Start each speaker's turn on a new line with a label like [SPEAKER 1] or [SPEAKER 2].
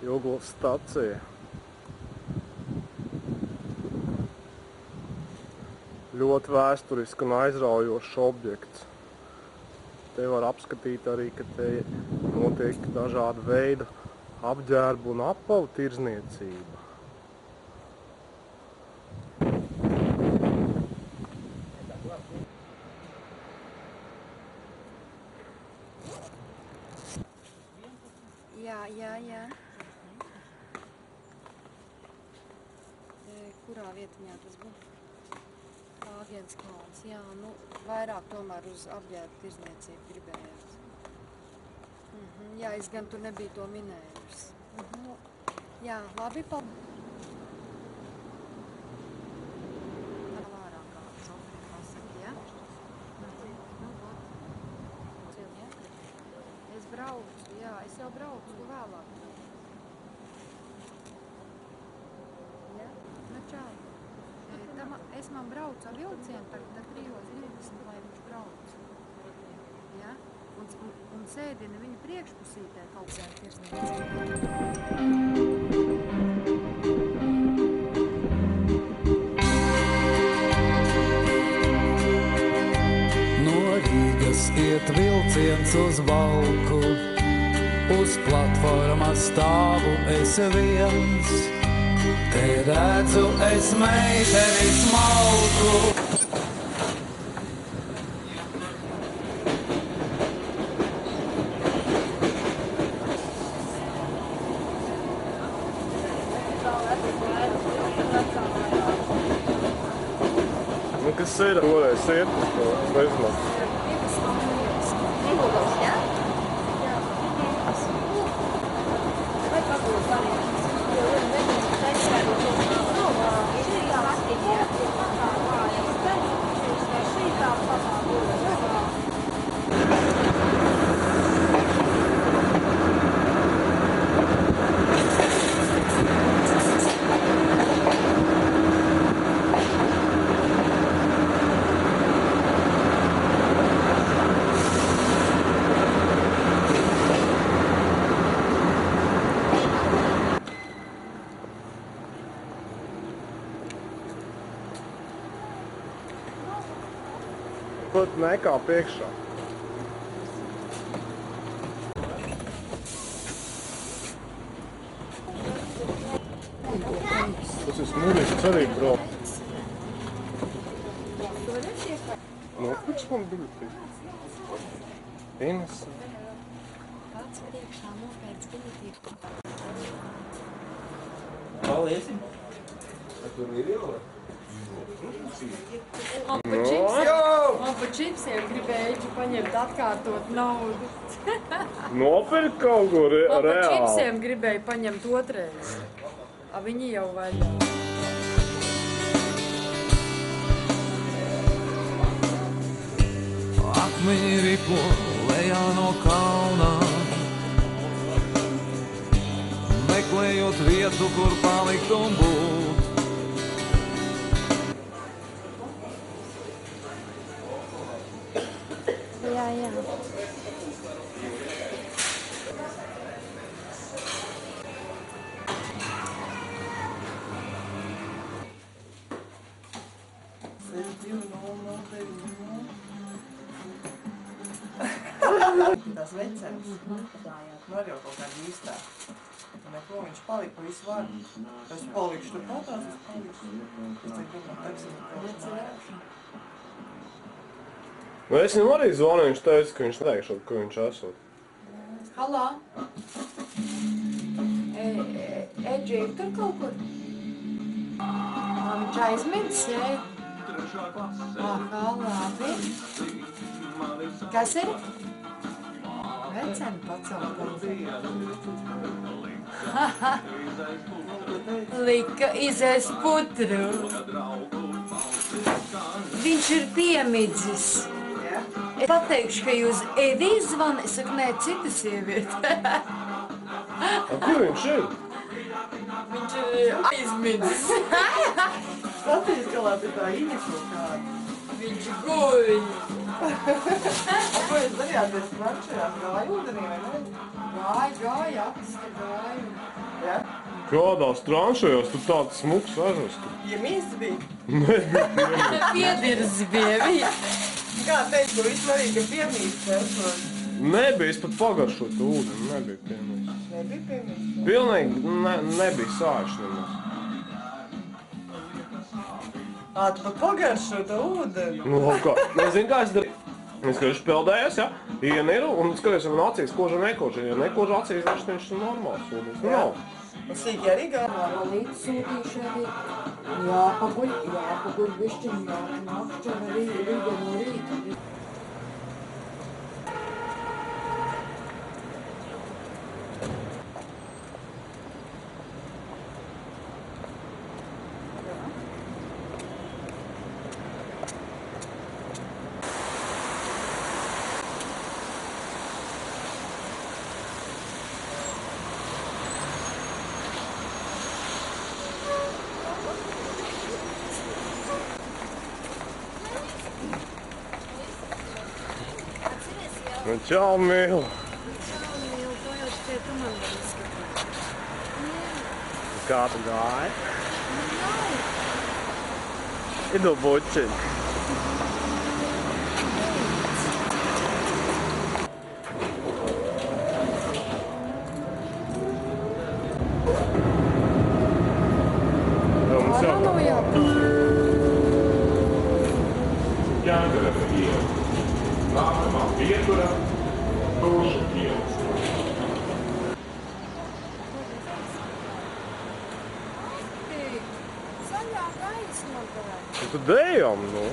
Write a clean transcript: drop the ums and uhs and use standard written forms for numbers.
[SPEAKER 1] Joglas stacija. Ļoti vēsturisks un aizraujošs objekts. Te var apskatīt arī, ka te notiek dažāda veida apģērbu un apavu tirdzniecība.
[SPEAKER 2] Jā. Kurā vietiņā tas būtu? Āgens kalns, jā, nu, vairāk tomēr uz apģērbu tirdzniecību gribējāt. Jā, es gan tur nebiju to minējusi. Jā, labi, paldies. Vārā kā šoferi pasaka, jā? Es braucu, jā, es jau braucu vēlāk. Jā, nu čau. Es man braucu ar vilcienu, tagad 3:20, lai viņš brauc. Ja? Un sēdina viņa priekšpusītē kaut zēm tirsniecību.
[SPEAKER 3] No Rīgas iet vilciens uz Valku, uz platformas stāvu es viens. Te redzu es meiteni smalku.
[SPEAKER 1] Nu, kas ir? Toreiz iet uz to bezmaksu. Pat nekā priekšā. Tas ir smūrisks arī brauc. Nopirks man biļeti. Ines.
[SPEAKER 2] Kāds priekšā nopērts biļeti?
[SPEAKER 4] Paliesim. Tur ir jau?
[SPEAKER 2] Man pa čipsiem gribēju paņemt atkārtot naudu.
[SPEAKER 1] Nopirkt kaut ko reāli?
[SPEAKER 2] Man pa čipsiem gribēju paņemt otrais. A viņi jau vaļā.
[SPEAKER 3] Akmeņi ripo lejā no kalna, meklējot vietu, kur palikt un būt.
[SPEAKER 2] Jā.
[SPEAKER 4] Tas vecenis, nu arī jau kaut kāda īstā. Neko viņš palika, visu var. Es palikšu tur patās, es palikšu. Es teiktu, ka teksim, ka
[SPEAKER 1] Nu, es viņam arī zvanu, viņš teica, ka viņš neteikšot, kur viņš esot.
[SPEAKER 2] Halā? Edži ir tur kaut kur? Viņš aizmirs, jā? Aha, labi. Kas ir? Veceni pacelt. Lika izēst putru. Viņš ir piemidzis. Es pateikšu, ka jūs Edijs zvana, es saku, nē, cita sieviete.
[SPEAKER 1] Kur viņš ir?
[SPEAKER 2] Viņš ir aizmidzis.
[SPEAKER 4] Skaties, ka labi tā īņas kāda.
[SPEAKER 2] Viņš guļ.
[SPEAKER 4] Ko jūs darījāt, es frančajās gāju ūdenī vai ne?
[SPEAKER 2] Gāju, apsta gāju.
[SPEAKER 1] Kādās tranšajās tu tāds smuks ežas?
[SPEAKER 4] Iemīsti bija?
[SPEAKER 5] Piedirzi bija viņa.
[SPEAKER 4] Kā teikt, ka vissvarīgi, ka piemīsti esot?
[SPEAKER 1] Nebija, es pat pagaršoju to ūdeni, nebija piemīsti.
[SPEAKER 4] Nebija piemīsti?
[SPEAKER 1] Pilnīgi nebija sāļš nemaz.
[SPEAKER 4] Tu pat pagaršo to ūdeni?
[SPEAKER 1] Nu, kā? Nezinu, kā es darīju. Es skaidrs peldējos, ja? Ieniru un skaidrs, man acīs koža nekoža. Ja nekoža acīs, viņš ir normāls ūdens. Nu, nav.
[SPEAKER 4] Un sīki arī gāvā.
[SPEAKER 5] Līdz sūtīšu arī jāpaguļ višķiņ, jāpaguļ arī rīga no rīta.
[SPEAKER 1] Nu, čau, mīl.
[SPEAKER 2] Mīl, to jau šķiet, tu man var izskatīt.
[SPEAKER 1] Kā tu gāji?
[SPEAKER 2] Nav.
[SPEAKER 1] Idu bučiņ.
[SPEAKER 2] Ārā nav jāpārāk.
[SPEAKER 6] Ķēdera iela. Nākamā pietura – Tūšu ielas.
[SPEAKER 2] Zaļā gaisma varētu.
[SPEAKER 1] Tu dejam, nu.